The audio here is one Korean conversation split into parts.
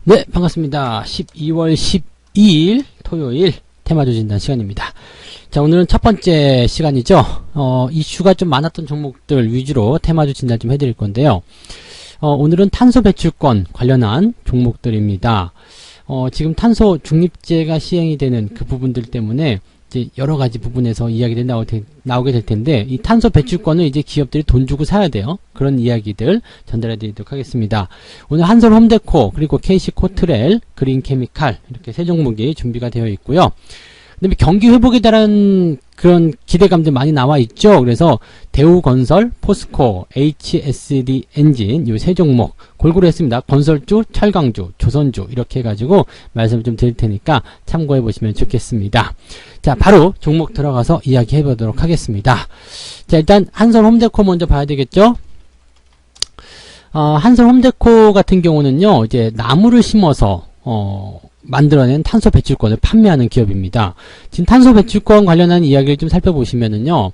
네, 반갑습니다. 12월 12일 토요일 테마주 진단 시간입니다. 자, 오늘은 첫 번째 시간이죠. 이슈가 좀 많았던 종목들 위주로 테마주 진단 좀 해드릴 건데요. 오늘은 탄소 배출권 관련한 종목들입니다. 지금 탄소 중립제가 시행이 되는 그 부분들 때문에 이제 여러 가지 부분에서 이야기들이 나오게 될 텐데, 이 탄소 배출권을 이제 기업들이 돈 주고 사야 돼요. 그런 이야기들 전달해 드리도록 하겠습니다. 오늘 한솔 홈데코, 그리고 KC 코트렐, 그린 케미칼, 이렇게 세 종목이 준비가 되어 있고요. 그다음에 경기 회복에 대한 그런 기대감들 많이 나와 있죠. 그래서 대우건설, 포스코, HSD 엔진 이 세 종목 골고루 했습니다. 건설주, 철강주, 조선주 이렇게 해가지고 말씀을 좀 드릴 테니까 참고해 보시면 좋겠습니다. 자, 바로 종목 들어가서 이야기해 보도록 하겠습니다. 자, 일단 한솔 홈데코 먼저 봐야 되겠죠. 한솔 홈데코 같은 경우는요, 이제 나무를 심어서 만들어낸 탄소 배출권을 판매하는 기업입니다. 지금 탄소 배출권 관련한 이야기를 좀 살펴보시면은요,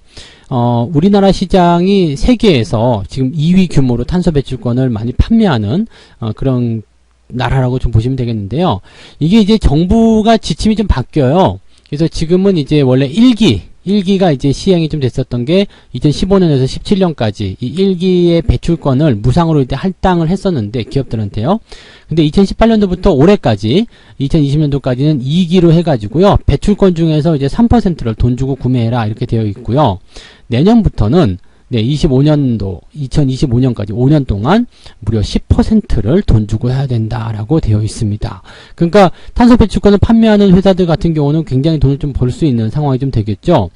우리나라 시장이 세계에서 지금 2위 규모로 탄소 배출권을 많이 판매하는 그런 나라라고 좀 보시면 되겠는데요. 이게 이제 정부가 지침이 좀 바뀌어요. 그래서 지금은 이제 원래 1기가 이제 시행이 좀 됐었던 게 2015년에서 17년까지 이 1기의 배출권을 무상으로 이제 할당을 했었는데 기업들한테요. 근데 2018년도부터 올해까지 2020년도까지는 2기로 해가지고요. 배출권 중에서 이제 3%를 돈 주고 구매해라 이렇게 되어 있고요. 내년부터는 2025년까지 5년 동안 무려 10%를 돈 주고 해야 된다라고 되어 있습니다. 그러니까 탄소 배출권을 판매하는 회사들 같은 경우는 굉장히 돈을 좀 벌 수 있는 상황이 좀 되겠죠.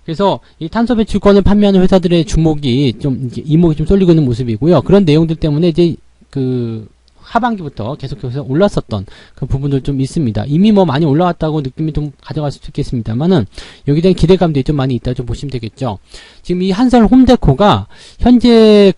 그래서 이 탄소 배출권을 판매하는 회사들의 이목이 좀 쏠리고 있는 모습이고요. 그런 내용들 때문에 이제 하반기부터 계속해서 올랐었던 그 부분들 좀 있습니다. 이미 뭐 많이 올라왔다고 느낌이 좀 가져갈 수도 있겠습니다만은 여기에 대한 기대감들이 좀 많이 있다 좀 보시면 되겠죠. 지금 이 한솔 홈데코가 현재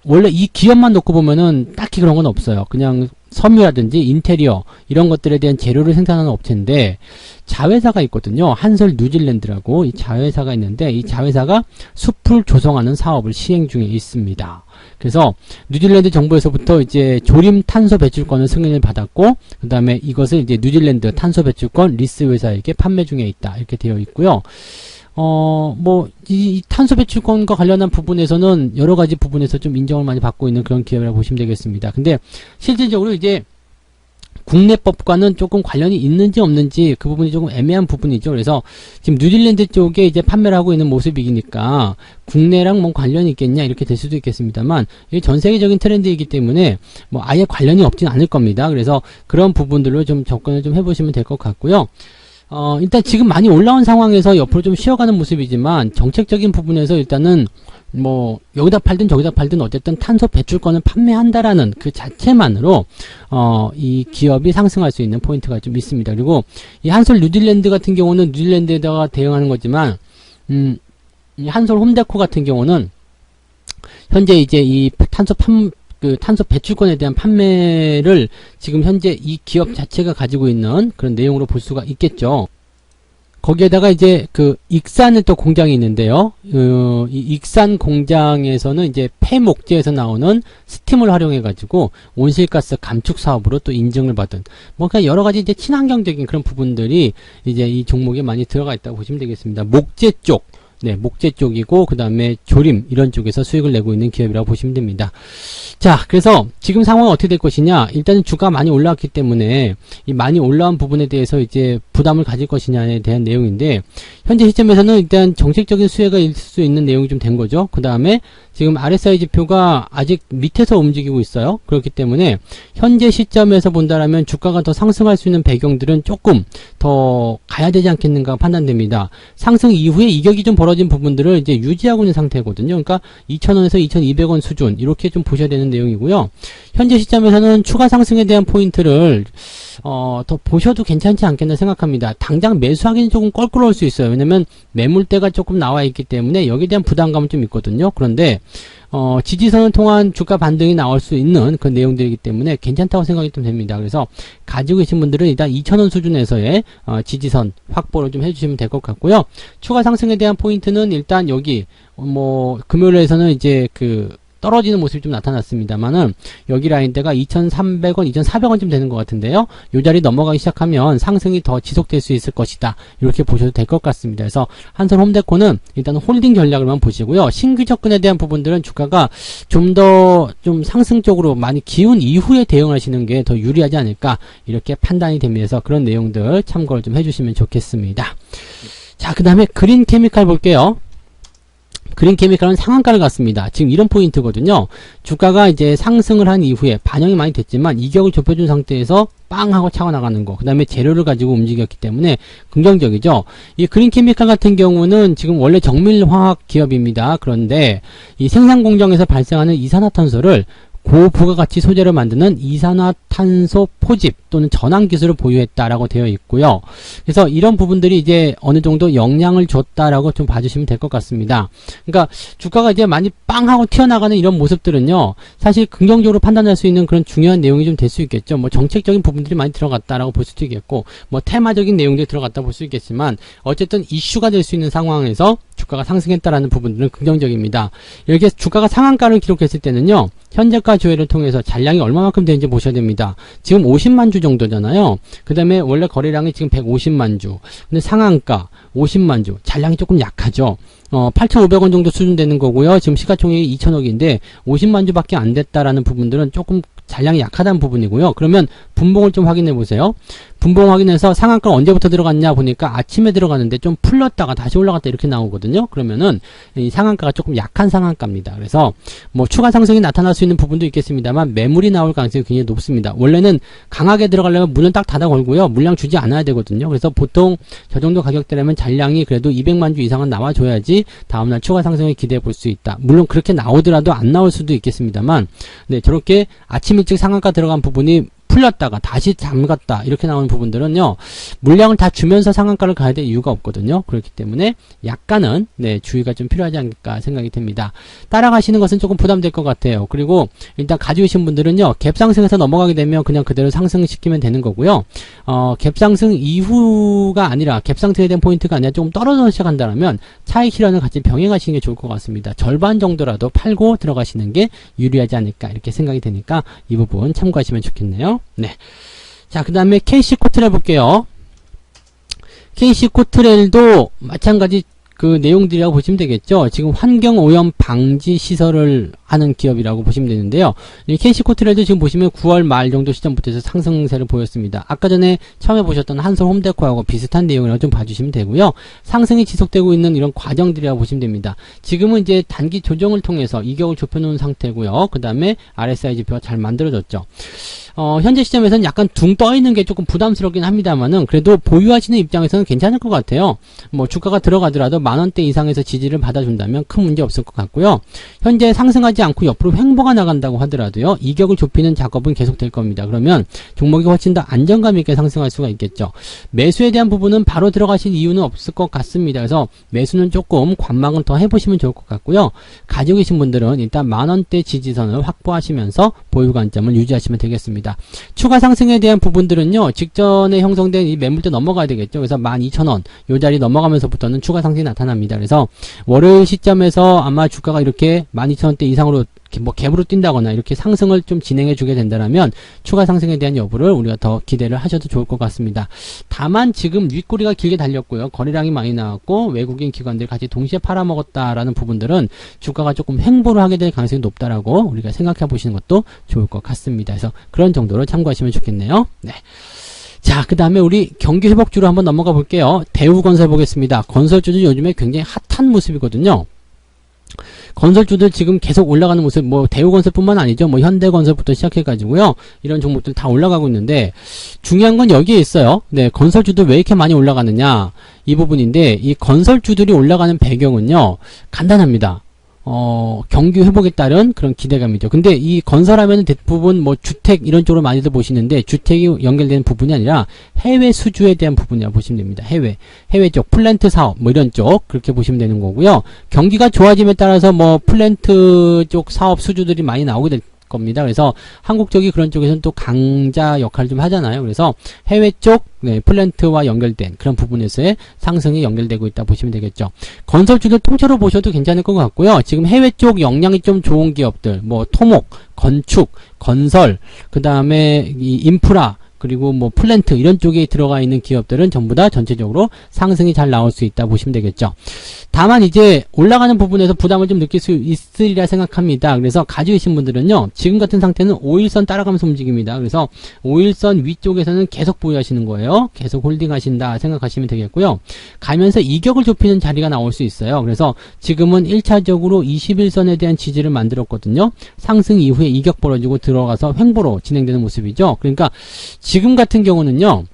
원래 이 기업만 놓고 보면은 딱히 그런 건 없어요. 그냥 섬유라든지 인테리어 이런 것들에 대한 재료를 생산하는 업체인데 자회사가 있거든요. 한솔 뉴질랜드라고 이 자회사가 있는데 이 자회사가 숲을 조성하는 사업을 시행 중에 있습니다. 그래서 뉴질랜드 정부에서부터 이제 조림 탄소 배출권을 승인을 받았고 그 다음에 이것을 이제 뉴질랜드 탄소 배출권 리스 회사에게 판매 중에 있다 이렇게 되어 있고요. 이 탄소 배출권과 관련한 부분에서는 여러 가지 부분에서 좀 인정을 많이 받고 있는 그런 기업이라고 보시면 되겠습니다. 근데 실질적으로 이제 국내법과는 조금 관련이 있는지 없는지 그 부분이 조금 애매한 부분이죠. 그래서 지금 뉴질랜드 쪽에 이제 판매를 하고 있는 모습이니까 국내랑 뭐 관련이 있겠냐 이렇게 될 수도 있겠습니다만 이게 전 세계적인 트렌드이기 때문에 뭐 아예 관련이 없진 않을 겁니다. 그래서 그런 부분들로 좀 접근을 좀 해보시면 될 것 같고요. 일단 지금 많이 올라온 상황에서 옆으로 좀 쉬어가는 모습이지만 정책적인 부분에서 일단은 뭐 여기다 팔든 저기다 팔든 어쨌든 탄소 배출권을 판매한다라는 그 자체만으로 이 기업이 상승할 수 있는 포인트가 좀 있습니다. 그리고 이 한솔 뉴질랜드 같은 경우는 뉴질랜드에다가 대응하는 거지만 이 한솔 홈데코 같은 경우는 현재 이제 이 탄소 배출권에 대한 판매를 지금 현재 이 기업 자체가 가지고 있는 그런 내용으로 볼 수가 있겠죠. 거기에다가 이제 익산에 또 공장이 있는데요. 이 익산 공장에서는 이제 폐목재에서 나오는 스팀을 활용해 가지고 온실가스 감축 사업으로 또 인증을 받은 그냥 여러 가지 이제 친환경적인 그런 부분들이 이제 이 종목에 많이 들어가 있다고 보시면 되겠습니다. 목재 쪽. 목재 쪽이고 그 다음에 조림 이런 쪽에서 수익을 내고 있는 기업이라고 보시면 됩니다. 자, 그래서 지금 상황은 어떻게 될 것이냐? 일단은 주가 많이 올라왔기 때문에 이 많이 올라온 부분에 대해서 이제 부담을 가질 것이냐에 대한 내용인데 현재 시점에서는 일단 정책적인 수혜가 있을 수 있는 내용이 좀 된 거죠. 그 다음에 지금 RSI 지표가 아직 밑에서 움직이고 있어요. 그렇기 때문에 현재 시점에서 본다라면 주가가 더 상승할 수 있는 배경들은 조금 더 가야 되지 않겠는가 판단됩니다. 상승 이후에 이격이 좀 벌어진 부분들을 이제 유지하고 있는 상태거든요. 그러니까 2,000원에서 2,200원 수준 이렇게 좀 보셔야 되는 내용이고요. 현재 시점에서는 추가 상승에 대한 포인트를 더 보셔도 괜찮지 않겠나 생각합니다. 당장 매수하기는 조금 껄끄러울 수 있어요. 왜냐면 매물대가 조금 나와 있기 때문에 여기에 대한 부담감은 좀 있거든요. 그런데 지지선을 통한 주가 반등이 나올 수 있는 그런 내용들이기 때문에 괜찮다고 생각이 좀 됩니다. 그래서 가지고 계신 분들은 일단 2,000원 수준에서의 지지선 확보를 좀 해주시면 될 것 같고요. 추가 상승에 대한 포인트는 일단 여기 금요일에서는 이제 떨어지는 모습이 좀 나타났습니다만은 여기 라인대가 2,300원, 2,400원쯤 되는 것 같은데요. 요 자리 넘어가기 시작하면 상승이 더 지속될 수 있을 것이다. 이렇게 보셔도 될 것 같습니다. 그래서 한솔 홈데코는 일단 홀딩 전략을만 보시고요. 신규 접근에 대한 부분들은 주가가 좀 더 좀 상승 쪽으로 많이 기운 이후에 대응하시는 게 더 유리하지 않을까 이렇게 판단이 됩니다. 그런 내용들 참고를 좀 해주시면 좋겠습니다. 자, 그 다음에 그린 케미칼 볼게요. 그린 케미칼은 상한가를 갔습니다. 지금 이런 포인트거든요. 주가가 이제 상승을 한 이후에 반영이 많이 됐지만 이격을 좁혀준 상태에서 빵 하고 차고 나가는 거. 그 다음에 재료를 가지고 움직였기 때문에 긍정적이죠. 이 그린 케미칼 같은 경우는 지금 원래 정밀화학 기업입니다. 그런데 이 생산 공정에서 발생하는 이산화탄소를 고부가가치 소재를 만드는 이산화탄소 포집 또는 전환 기술을 보유했다라고 되어 있고요. 그래서 이런 부분들이 이제 어느 정도 영향을 줬다라고 좀 봐주시면 될 것 같습니다. 그러니까 주가가 이제 많이 빵 하고 튀어나가는 이런 모습들은요, 사실 긍정적으로 판단할 수 있는 그런 중요한 내용이 좀 될 수 있겠죠. 뭐 정책적인 부분들이 많이 들어갔다라고 볼 수도 있겠고, 뭐 테마적인 내용들이 들어갔다 볼 수 있겠지만, 어쨌든 이슈가 될 수 있는 상황에서 주가가 상승했다라는 부분들은 긍정적입니다. 이렇게 주가가 상한가를 기록했을 때는요, 현재가 조회를 통해서 잔량이 얼마만큼 되는지 보셔야 됩니다. 지금 50만 주 정도잖아요. 그 다음에 원래 거래량이 지금 150만 주. 근데 상한가 50만 주. 잔량이 조금 약하죠. 8,500원 정도 수준 되는 거고요. 지금 시가총액이 2천억인데 50만 주밖에 안 됐다라는 부분들은 조금 잔량이 약하다는 부분이고요. 그러면 분봉을 좀 확인해 보세요. 분봉 확인해서 상한가 언제부터 들어갔냐 보니까 아침에 들어갔는데 좀 풀렸다가 다시 올라갔다 이렇게 나오거든요. 그러면은 이 상한가가 조금 약한 상한가입니다. 그래서 뭐 추가 상승이 나타날 수 있는 부분도 있겠습니다만 매물이 나올 가능성이 굉장히 높습니다. 원래는 강하게 들어가려면 문을 딱 닫아 걸고요. 물량 주지 않아야 되거든요. 그래서 보통 저 정도 가격대라면 잔량이 그래도 200만 주 이상은 나와줘야지 다음날 추가 상승을 기대해 볼 수 있다. 물론 그렇게 나오더라도 안 나올 수도 있겠습니다만, 네, 저렇게 아침 일찍 상한가 들어간 부분이 풀렸다가 다시 잠갔다 이렇게 나오는 부분들은요, 물량을 다 주면서 상한가를 가야 될 이유가 없거든요. 그렇기 때문에 약간은 네, 주의가 좀 필요하지 않을까 생각이 됩니다. 따라가시는 것은 조금 부담될 것 같아요. 그리고 일단 가지고 계신 분들은요, 갭상승에서 넘어가게 되면 그냥 그대로 상승시키면 되는 거고요. 갭상승 이후가 아니라 갭상승에 대한 포인트가 아니라 조금 떨어져 시작한다면 차익 실현을 같이 병행하시는 게 좋을 것 같습니다. 절반 정도라도 팔고 들어가시는 게 유리하지 않을까 이렇게 생각이 되니까 이 부분 참고하시면 좋겠네요. 네. 자, 그 다음에 KC 코트렐 볼게요. KC 코트렐도 마찬가지 그 내용들이라고 보시면 되겠죠. 지금 환경오염 방지 시설을 하는 기업이라고 보시면 되는데요. 이 KC 코트렐도 지금 보시면 9월 말 정도 시점부터 해서 상승세를 보였습니다. 아까 전에 처음에 보셨던 한솔 홈데코하고 비슷한 내용이라고 좀 봐주시면 되고요. 상승이 지속되고 있는 이런 과정들이라고 보시면 됩니다. 지금은 이제 단기 조정을 통해서 이격을 좁혀놓은 상태고요. 그 다음에 RSI 지표가 잘 만들어졌죠. 현재 시점에서는 약간 둥 떠있는 게 조금 부담스럽긴 합니다만은 그래도 보유하시는 입장에서는 괜찮을 것 같아요. 뭐 주가가 들어가더라도 만원대 이상에서 지지를 받아준다면 큰 문제 없을 것 같고요. 현재 상승하지 않고 옆으로 횡보가 나간다고 하더라도요, 이격을 좁히는 작업은 계속될 겁니다. 그러면 종목이 훨씬 더 안정감 있게 상승할 수가 있겠죠. 매수에 대한 부분은 바로 들어가실 이유는 없을 것 같습니다. 그래서 매수는 조금 관망을 더 해보시면 좋을 것 같고요. 가지고 계신 분들은 일단 만원대 지지선을 확보하시면서 보유 관점을 유지하시면 되겠습니다. 추가 상승에 대한 부분들은요, 직전에 형성된 이 매물대 넘어가야 되겠죠. 그래서 12,000원 요 자리 넘어가면서부터는 추가 상승이 나타납니다. 그래서 월요일 시점에서 아마 주가가 이렇게 12,000원대 이상으로 뭐 갭으로 뛴다거나 이렇게 상승을 좀 진행해 주게 된다면 추가 상승에 대한 여부를 우리가 더 기대를 하셔도 좋을 것 같습니다. 다만 지금 윗꼬리가 길게 달렸고요. 거래량이 많이 나왔고 외국인 기관들이 같이 동시에 팔아먹었다라는 부분들은 주가가 조금 횡보를 하게 될 가능성이 높다라고 우리가 생각해 보시는 것도 좋을 것 같습니다. 그래서 그런 정도로 참고하시면 좋겠네요. 네. 자, 그 다음에 우리 경기 회복주로 한번 넘어가 볼게요. 대우건설 보겠습니다. 건설주도 요즘에 굉장히 핫한 모습이거든요. 건설주들 지금 계속 올라가는 모습, 뭐 대우건설뿐만 아니죠. 뭐 현대건설부터 시작해가지고요, 이런 종목들 다 올라가고 있는데 중요한 건 여기에 있어요. 네, 건설주들 왜 이렇게 많이 올라가느냐 이 부분인데, 이 건설주들이 올라가는 배경은요 간단합니다. 경기 회복에 따른 그런 기대감이죠. 근데 이 건설하면 대부분 뭐 주택 이런 쪽으로 많이들 보시는데, 주택이 연결되는 부분이 아니라 해외 수주에 대한 부분이라고 보시면 됩니다. 해외 쪽 플랜트 사업 뭐 이런 쪽 그렇게 보시면 되는 거고요. 경기가 좋아짐에 따라서 뭐 플랜트 쪽 사업 수주들이 많이 나오게 될 겁니다. 그래서 한국 쪽이 그런 쪽에서는 또 강자 역할을 좀 하잖아요. 그래서 해외 쪽 플랜트와 연결된 그런 부분에서의 상승이 연결되고 있다 보시면 되겠죠. 건설주들 통째로 보셔도 괜찮을 것 같고요. 지금 해외 쪽 역량이 좀 좋은 기업들, 뭐 토목, 건축, 건설, 그 다음에 이 인프라, 그리고 뭐 플랜트 이런 쪽에 들어가 있는 기업들은 전부 다 전체적으로 상승이 잘 나올 수 있다 보시면 되겠죠. 다만 이제 올라가는 부분에서 부담을 좀 느낄 수 있으리라 생각합니다. 그래서 가지고 계신 분들은요, 지금 같은 상태는 5일선 따라가면서 움직입니다. 그래서 5일선 위쪽에서는 계속 보유하시는 거예요. 계속 홀딩 하신다 생각하시면 되겠고요. 가면서 이격을 좁히는 자리가 나올 수 있어요. 그래서 지금은 1차적으로 21선에 대한 지지를 만들었거든요. 상승 이후에 이격 벌어지고 들어가서 횡보로 진행되는 모습이죠. 그러니까 지금 같은 경우는요,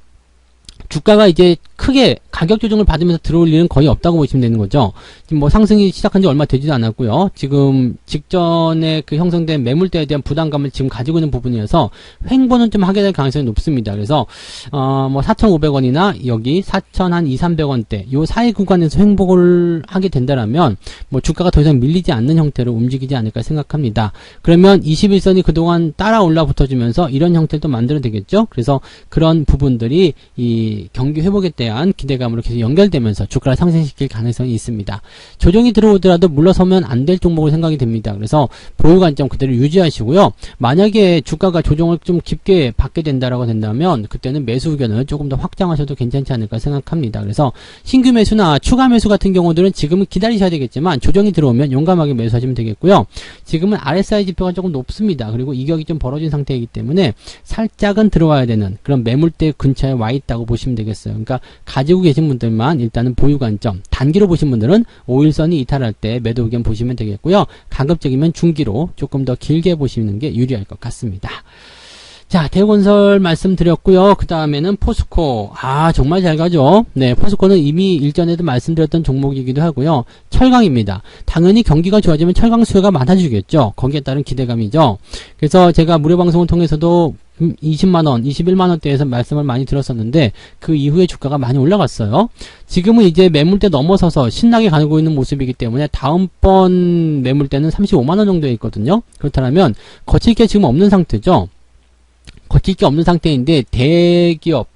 주가가 이제 크게 가격 조정을 받으면서 들어올 일은 거의 없다고 보시면 되는 거죠. 지금 뭐 상승이 시작한 지 얼마 되지도 않았고요. 지금 직전에 그 형성된 매물대에 대한 부담감을 지금 가지고 있는 부분이어서 횡보는 좀 하게 될 가능성이 높습니다. 그래서 뭐 4,500원이나 여기 4,200~300원대 요 사이 구간에서 횡보를 하게 된다라면 뭐 주가가 더 이상 밀리지 않는 형태로 움직이지 않을까 생각합니다. 그러면 21선이 그동안 따라 올라붙어 주면서 이런 형태도 만들어야 되겠죠. 그래서 그런 부분들이 이 경기 회복에 대한 기대감으로 계속 연결되면서 주가를 상승시킬 가능성이 있습니다. 조정이 들어오더라도 물러서면 안 될 종목으로 생각이 됩니다. 그래서 보유 관점 그대로 유지하시고요. 만약에 주가가 조정을 좀 깊게 받게 된다라고 된다면 그때는 매수 의견을 조금 더 확장하셔도 괜찮지 않을까 생각합니다. 그래서 신규 매수나 추가 매수 같은 경우들은 지금은 기다리셔야 되겠지만 조정이 들어오면 용감하게 매수하시면 되겠고요. 지금은 RSI 지표가 조금 높습니다. 그리고 이격이 좀 벌어진 상태이기 때문에 살짝은 들어와야 되는 그런 매물대 근처에 와 있다고 보시면 되겠어요. 그러니까 가지고 계신 분들만 일단은 보유 관점, 단기로 보신 분들은 5일선이 이탈할 때 매도 의견 보시면 되겠고요. 가급적이면 중기로 조금 더 길게 보시는 게 유리할 것 같습니다. 자, 대우건설 말씀드렸고요. 그 다음에는 포스코. 정말 잘 가죠. 네, 포스코는 이미 일전에도 말씀드렸던 종목이기도 하고요. 철강입니다. 당연히 경기가 좋아지면 철강 수요가 많아지겠죠. 거기에 따른 기대감이죠. 그래서 제가 무료 방송을 통해서도 20만원, 21만원대에서 말씀을 많이 들었었는데 그 이후에 주가가 많이 올라갔어요. 지금은 이제 매물대 넘어서서 신나게 가고 있는 모습이기 때문에 다음번 매물대는 35만원 정도에 있거든요. 그렇다면 거칠 게 지금 없는 상태죠. 거칠 게 없는 상태인데 대기업,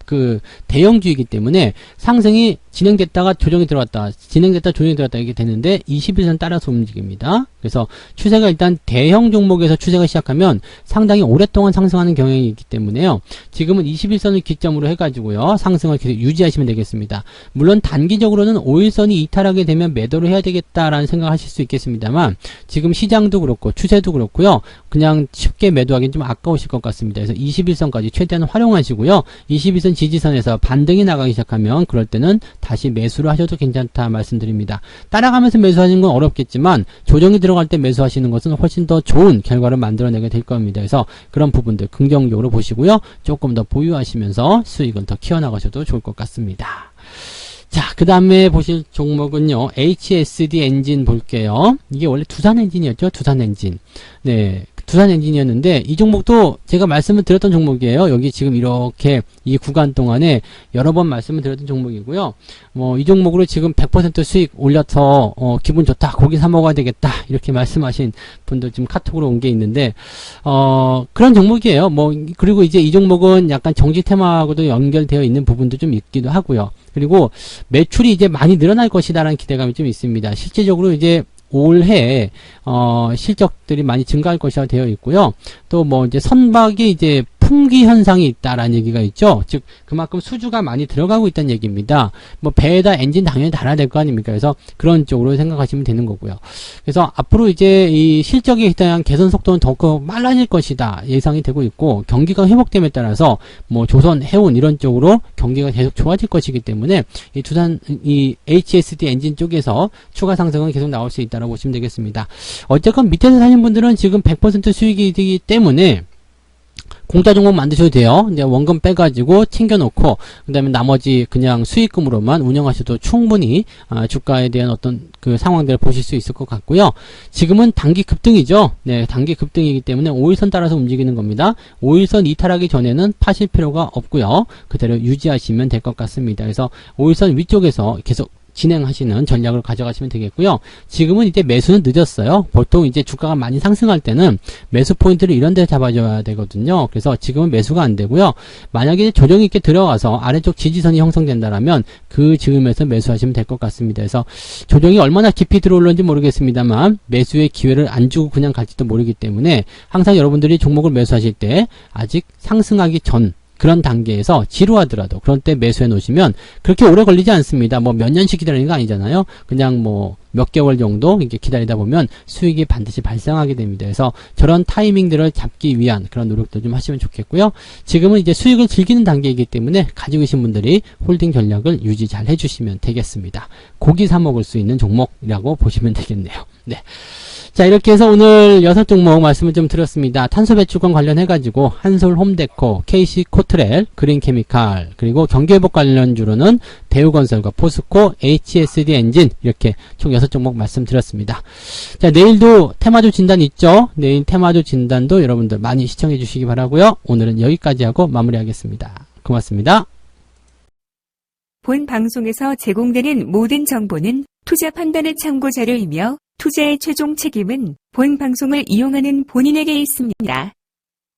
대형주이기 때문에 상승이 진행됐다가 조정이 들어왔다, 진행됐다 조정이 들어왔다 이렇게 되는데 21선 따라서 움직입니다. 그래서 추세가 일단 대형 종목에서 추세가 시작하면 상당히 오랫동안 상승하는 경향이 있기 때문에요. 지금은 21선을 기점으로 해가지고요. 상승을 계속 유지하시면 되겠습니다. 물론 단기적으로는 5일선이 이탈하게 되면 매도를 해야 되겠다라는 생각을 하실 수 있겠습니다만 지금 시장도 그렇고 추세도 그렇고요. 그냥 쉽게 매도하기는 좀 아까우실 것 같습니다. 그래서 21선까지 최대한 활용하시고요. 21선 지지선에서 반등이 나가기 시작하면 그럴 때는 다시 매수를 하셔도 괜찮다 말씀드립니다. 따라가면서 매수하시는 건 어렵겠지만 조정이 들어갈 때 매수하시는 것은 훨씬 더 좋은 결과를 만들어내게 될 겁니다. 그래서 그런 부분들 긍정적으로 보시고요. 조금 더 보유하시면서 수익을 더 키워나가셔도 좋을 것 같습니다. 자, 그 다음에 보실 종목은요, HSD 엔진 볼게요. 이게 원래 두산 엔진이었죠? 두산 엔진. 네. 두산 엔진이었는데, 이 종목도 제가 말씀을 드렸던 종목이에요. 여기 지금 이렇게 이 구간 동안에 여러 번 말씀을 드렸던 종목이고요. 이 종목으로 지금 100% 수익 올려서, 기분 좋다. 고기 사 먹어야 되겠다. 이렇게 말씀하신 분들 지금 카톡으로 온 게 있는데, 그런 종목이에요. 그리고 이제 이 종목은 약간 정치 테마하고도 연결되어 있는 부분도 좀 있기도 하고요. 그리고 매출이 이제 많이 늘어날 것이다라는 기대감이 좀 있습니다. 실제적으로 이제 올해 실적들이 많이 증가할 것이라 되어 있고요. 또 이제 선박이 이제 풍기 현상이 있다라는 얘기가 있죠. 즉 그만큼 수주가 많이 들어가고 있다는 얘기입니다. 배에다 엔진 당연히 달아야 될 거 아닙니까? 그래서 그런 쪽으로 생각하시면 되는 거고요. 그래서 앞으로 이제 이 실적에 대한 개선 속도는 더욱 빨라질 것이다 예상이 되고 있고, 경기가 회복됨에 따라서 조선, 해운 이런 쪽으로 경기가 계속 좋아질 것이기 때문에 이 두산 이 HSD 엔진 쪽에서 추가 상승은 계속 나올 수 있다고 보시면 되겠습니다. 어쨌건 밑에서 사신 분들은 지금 100% 수익이기 때문에 공짜 종목 만드셔도 돼요. 이제 원금 빼가지고 챙겨놓고, 그 다음에 나머지 그냥 수익금으로만 운영하셔도 충분히, 주가에 대한 어떤 그 상황들을 보실 수 있을 것 같고요. 지금은 단기 급등이죠. 네, 단기 급등이기 때문에 5일선 따라서 움직이는 겁니다. 5일선 이탈하기 전에는 파실 필요가 없고요. 그대로 유지하시면 될 것 같습니다. 그래서 5일선 위쪽에서 계속 진행하시는 전략을 가져가시면 되겠고요. 지금은 이제 매수는 늦었어요. 보통 이제 주가가 많이 상승할 때는 매수 포인트를 이런 데 잡아줘야 되거든요. 그래서 지금은 매수가 안 되고요. 만약에 조정이 이렇게 들어가서 아래쪽 지지선이 형성된다라면 그 즈음에서 매수하시면 될 것 같습니다. 그래서 조정이 얼마나 깊이 들어올는지 모르겠습니다만 매수의 기회를 안 주고 그냥 갈지도 모르기 때문에 항상 여러분들이 종목을 매수하실 때 아직 상승하기 전 그런 단계에서 지루하더라도 그런 때 매수해 놓으시면 그렇게 오래 걸리지 않습니다. 뭐 몇 년씩 기다리는 거 아니잖아요. 그냥 뭐 몇 개월 정도 이렇게 기다리다 보면 수익이 반드시 발생하게 됩니다. 그래서 저런 타이밍들을 잡기 위한 그런 노력도 좀 하시면 좋겠고요. 지금은 이제 수익을 즐기는 단계이기 때문에 가지고 계신 분들이 홀딩 전략을 유지 잘 해주시면 되겠습니다. 고기 사 먹을 수 있는 종목이라고 보시면 되겠네요. 네. 자, 이렇게 해서 오늘 6종목 말씀을 좀 드렸습니다. 탄소배출권 관련해가지고 한솔홈데코, KC코트렐, 그린케미칼, 그리고 경기회복 관련주로는 대우건설과 포스코, HSD엔진 이렇게 총 6종목 말씀드렸습니다. 자, 내일도 테마주 진단 있죠? 내일 테마주 진단도 여러분들 많이 시청해 주시기 바라고요. 오늘은 여기까지 하고 마무리하겠습니다. 고맙습니다. 본 방송에서 제공되는 모든 정보는 투자 판단의 참고 자료이며 투자의 최종 책임은 본 방송을 이용하는 본인에게 있습니다.